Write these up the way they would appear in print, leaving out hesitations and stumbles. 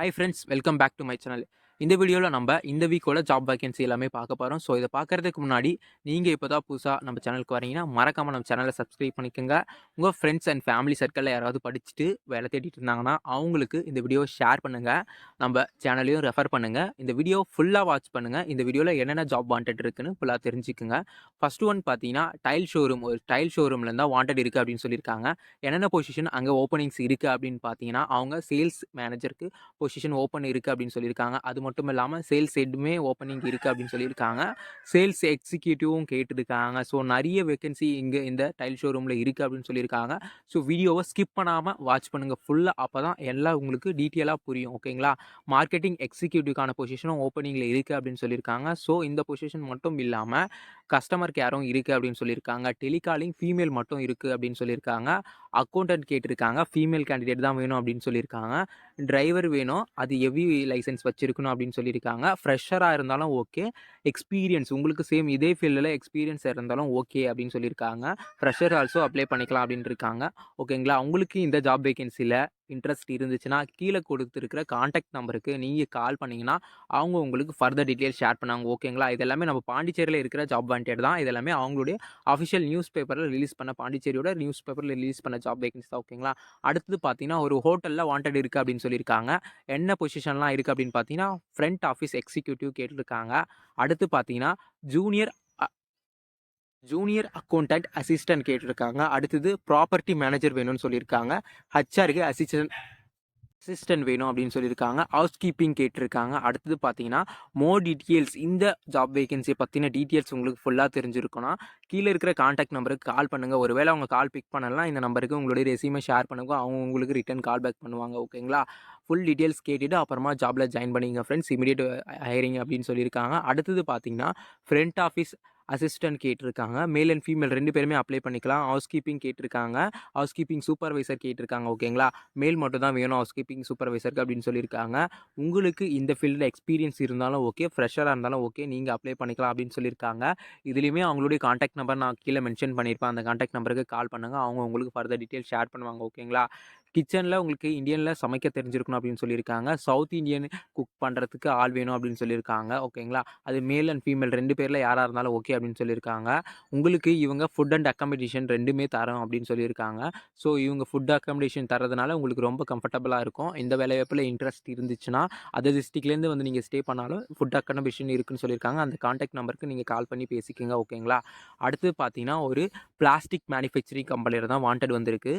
Hi friends, welcome back to my channel. இந்த வீடியோவில் நம்ம இந்த வீக்கோட ஜாப் வேகன்சி எல்லாமே பார்க்க போகிறோம். ஸோ இதை பார்க்குறதுக்கு முன்னாடி நீங்கள் இப்போ தான் புதுசாக நம்ம சேனலுக்கு வரீங்கன்னா மறக்காமல் நம்ம சேனலை சப்ஸ்கிரைப் பண்ணிக்கோங்க. உங்கள் ஃப்ரெண்ட்ஸ் அண்ட் ஃபேமிலி சர்க்கிளில் யாராவது படிச்சுட்டு வேலை தேடிட்டு இருந்தாங்கன்னா அவங்களுக்கு இந்த வீடியோவை ஷேர் பண்ணுங்கள். நம்ம சேனலையும் ரெஃபர் பண்ணுங்கள். இந்த வீடியோ ஃபுல்லாக வாட்ச் பண்ணுங்கள். இந்த வீடியோவில் என்னென்ன ஜாப் வாண்டட் இருக்குன்னு ஃபுல்லாக தெரிஞ்சுக்குங்க. ஃபர்ஸ்ட் ஒன் பார்த்தீங்கன்னா டைல் ஷோரூம். ஒரு டைல் ஷோரூமில் தான் வாண்டட் இருக்குது அப்படின்னு சொல்லியிருக்காங்க. என்னென்ன பொசிஷன் அங்கே ஓப்பனிங்ஸ் இருக்குது அப்படின்னு பார்த்தீங்கன்னா அவங்க சேல்ஸ் மேனேஜருக்கு பொசிஷன் ஓப்பன் இருக்குது அப்படின்னு சொல்லியிருக்காங்க. அது மட்டும் இல்லாமல் சேல்ஸ் ஹெட்டுமே ஓப்பனிங் இருக்குது அப்படின்னு சொல்லியிருக்காங்க. சேல்ஸ் எக்ஸிக்யூட்டிவும் கேட்டிருக்காங்க. ஸோ நிறைய வேகன்சி இங்கே இந்த டைல் ஷோரூமில் இருக்குது அப்படின்னு சொல்லியிருக்காங்க. ஸோ வீடியோவை ஸ்கிப் பண்ணாமல் வாட்ச் பண்ணுங்கள் ஃபுல்லாக. அப்போ தான் எல்லாம் உங்களுக்கு டீட்டெயிலாக புரியும். ஓகேங்களா? மார்க்கெட்டிங் எக்ஸிக்யூட்டிவ்க்கான பொசிஷனும் ஓப்பனிங்கில் இருக்குது அப்படின்னு சொல்லியிருக்காங்க. ஸோ இந்த பொசிஷன் மட்டும் இல்லாமல் கஸ்டமர் கேரும் இருக்குது அப்படின்னு சொல்லியிருக்காங்க. டெலிகாலிங் ஃபீமேல் மட்டும் இருக்குது அப்படின்னு சொல்லியிருக்காங்க. அக்கௌண்டன்ட் கேட்டிருக்காங்க. ஃபீமேல் கேண்டிடேட் தான் வேணும் அப்படின்னு சொல்லியிருக்காங்க. டிரைவர் வேணும். அது ஹெவி லைசென்ஸ் வச்சிருக்கணும் அப்படின்னு சொல்லியிருக்காங்க. ஃப்ரெஷராக இருந்தாலும் ஓகே. எக்ஸ்பீரியன்ஸ் உங்களுக்கு சேம் இதே ஃபீல்டில் எக்ஸ்பீரியன்ஸ் இருந்தாலும் ஓகே அப்படின்னு சொல்லியிருக்காங்க. ஃப்ரெஷர் ஆல்சோ அப்ளை பண்ணிக்கலாம் அப்படின்னு இருக்காங்க. ஓகேங்களா? உங்களுக்கு இந்த ஜாப் வேகன்சியில் இன்ட்ரெஸ்ட் இருந்துச்சுன்னா கீழே கொடுத்துருக்கிற கான்டாக்ட் நம்பருக்கு நீங்கள் கால் பண்ணிங்கன்னா அவங்க உங்களுக்கு ஃபர்தர் டீட்டெயில் ஷேர் பண்ணாங்க. ஓகேங்களா? இது எல்லாமே நம்ம பாண்டிச்சேரியில் இருக்கிற ஜாப் வாண்டட் தான். இது எல்லாமே அவங்களுடைய அஃபிஷியல் நியூஸ் பேப்பரில் ரிலீஸ் பண்ண பாண்டிச்சேரியோட நியூஸ் பேப்பரில் ரிலீஸ் பண்ண ஜாப் வேகன்சி தான். ஓகேங்களா? அடுத்தது பார்த்தீங்கன்னா ஒரு ஹோட்டலில் வாண்டட் இருக்குது அப்படின்னு சொல்லியிருக்காங்க. என்ன பொசிஷன்லாம் இருக்குது அப்படின்னு பார்த்தீங்கன்னா ஃப்ரண்ட் ஆஃபீஸ் எக்ஸிக்யூட்டிவ் கேட்டிருக்காங்க. அடுத்து பார்த்தீங்கன்னா ஜூனியர் ஜூனியர் அக்கௌண்டன்ட் அசிஸ்டன்ட் கேட்டிருக்காங்க. அடுத்தது ப்ராப்பர்ட்டி மேனேஜர் வேணும்னு சொல்லியிருக்காங்க. ஹச்ஆருக்கு அசிஸ்டன்ட் வேணும் அப்படின்னு சொல்லியிருக்காங்க. ஹவுஸ் கீப்பிங் கேட்டிருக்காங்க. அடுத்தது பார்த்தீங்கன்னா மோர் டீட்டெயில்ஸ் இந்த ஜாப் வேகன்சியை பற்றின டீட்டெயில்ஸ் உங்களுக்கு ஃபுல்லாக தெரிஞ்சிருக்கணும். கீழே இருக்கிற கான்டாக்ட் நம்பருக்கு கால் பண்ணுங்கள். ஒருவேளை அவங்க கால் பிக் பண்ணலாம் இந்த நம்பருக்கு உங்களுடைய ரெஸ்யூமை ஷேர் பண்ணுங்க. அவங்க உங்களுக்கு ரிட்டன் கால் பேக் பண்ணுவாங்க. ஓகேங்களா? ஃபுல் டீட்டெயில்ஸ் கேட்டுட்டு அப்புறமா ஜாபில் ஜாயின் பண்ணிங்க ஃப்ரெண்ட்ஸ். இமீடியட் ஹையரிங் அப்படின்னு சொல்லியிருக்காங்க. அடுத்தது பார்த்தீங்கன்னா ஃப்ரண்ட் ஆஃபீஸ் அசிஸ்டன்ட் கேட்டிருக்காங்க. மேல் அண்ட் ஃபீமேல் 2 பேருமே அப்ளை பண்ணிக்கலாம். ஹவுஸ் கீப்பிங் கேட்டிருக்காங்க. ஹவுஸ் கீப்பிங் சூப்பர்வைசர் கேட்டிருக்காங்க. ஓகேங்களா? மேல் மட்டும் தான் வேணும் ஹவுஸ் கீப்பிங் சூப்பர்வைசருக்கு அப்படின்னு சொல்லியிருக்காங்க. உங்களுக்கு இந்த ஃபீல்டில் எக்ஸ்பீரியன்ஸ் இருந்தாலும் ஓகே, ஃப்ரெஷராக இருந்தாலும் ஓகே, நீங்கள் அப்ளை பண்ணிக்கலாம் அப்படின்னு சொல்லியிருக்காங்க. இதுலேயுமே அவங்களுடைய கான்டாக்ட் நம்பர் நான் கீழே மென்ஷன் பண்ணியிருப்பேன். அந்த கான்டாக்ட் நம்பருக்கு கால் பண்ணுங்கள். அவங்க உங்களுக்கு ஃபர்தர் டீட்டெயில் ஷேர் பண்ணுவாங்க. ஓகேங்களா? கிச்சனில் உங்களுக்கு இந்தியனில் சமைக்க தெரிஞ்சிருக்கணும் அப்படின்னு சொல்லியிருக்காங்க. சவுத் இந்தியன் குக் பண்ணுறதுக்கு ஆள் வேணும் அப்படின்னு சொல்லியிருக்காங்க. ஓகேங்களா? அது மேல் அண்ட் ஃபீமேல் 2 பேரில் யாராக இருந்தாலும் ஓகே அப்படின்னு சொல்லியிருக்காங்க. உங்களுக்கு இவங்க ஃபுட் அண்ட் அக்காமடேஷன் 2மே தரோம் அப்படின்னு சொல்லியிருக்காங்க. ஸோ இவங்க ஃபுட் அக்காமடேஷன் தரதுனால உங்களுக்கு ரொம்ப கம்ஃபர்டபுளாக இருக்கும். இந்த வேலைவாய்ப்பில் இன்ட்ரெஸ்ட் இருந்துச்சுன்னா அதர் டிஸ்ட்ரிக்ட்லேருந்து வந்து நீங்கள் ஸ்டே பண்ணாலும் ஃபுட் அக்காமடேஷன் இருக்குன்னு சொல்லியிருக்காங்க. அந்த கான்டாக்ட் நம்பருக்கு நீங்கள் கால் பண்ணி பேசிக்கோங்க. ஓகேங்களா? அடுத்து பார்த்தீங்கன்னா ஒரு பிளாஸ்டிக் மேனுஃபேக்சரிங் கம்பெனியில் தான் வாண்டட் வந்திருக்கு.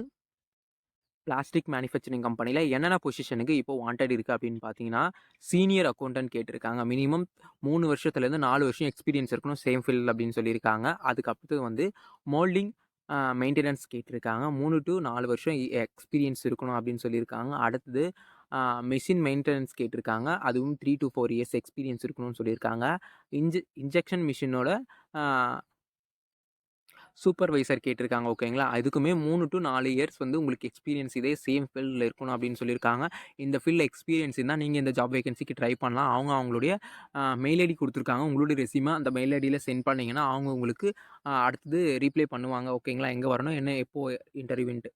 பிளாஸ்டிக் மேனுஃபேக்சரிங் கம்பெனியில் என்னென்ன பொசிஷனுக்கு இப்போ வாண்டட் இருக்குது அப்படின்னு பார்த்தீங்கன்னா சீனியர் அக்கௌண்டன்ட் கேட்டிருக்காங்க. மினிமம் 3 வருஷத்துலேருந்து 4 வருஷம் எக்ஸ்பீரியன்ஸ் இருக்கணும் சேம் ஃபீல்டு அப்படின்னு சொல்லியிருக்காங்க. அதுக்கப்புறம் வந்து மோல்டிங் மெயின்டெனன்ஸ் கேட்டிருக்காங்க. 3 to 4 வருஷம் எக்ஸ்பீரியன்ஸ் இருக்கணும் அப்படின்னு சொல்லியிருக்காங்க. அடுத்தது மெஷின் மெயின்டெனன்ஸ் கேட்டிருக்காங்க. அதுவும் 3 to 4 இயர்ஸ் எக்ஸ்பீரியன்ஸ் இருக்கணும்னு சொல்லியிருக்காங்க. இன்ஜெக்ஷன் மிஷினோட சூப்பர்வைசர் கேட்டிருக்காங்க. ஓகேங்களா? அதுக்குமே 3 to 4 இயர்ஸ் வந்து உங்களுக்கு எக்ஸ்பீரியன்ஸ் இதே சேம் ஃபீல்டில் இருக்கணும் அப்படின்னு சொல்லியிருக்காங்க. இந்த ஃபீல்டில் எக்ஸ்பீரியன்ஸ் இருந்தால் நீங்கள் இந்த ஜாப் வேகன்சிக்கு ட்ரை பண்ணலாம். அவங்களுடைய மெயில் ஐடி கொடுத்துருக்காங்க. உங்களுடைய ரெஸ்யூமை அந்த மெயில் ஐடியில் சென்ட் பண்ணிங்கன்னா அவங்க உங்களுக்கு அடுத்தது ரீப்ளை பண்ணுவாங்க. ஓகேங்களா? எங்கே வரணும், என்ன, எப்போ இன்டர்வியூன்ட்டு.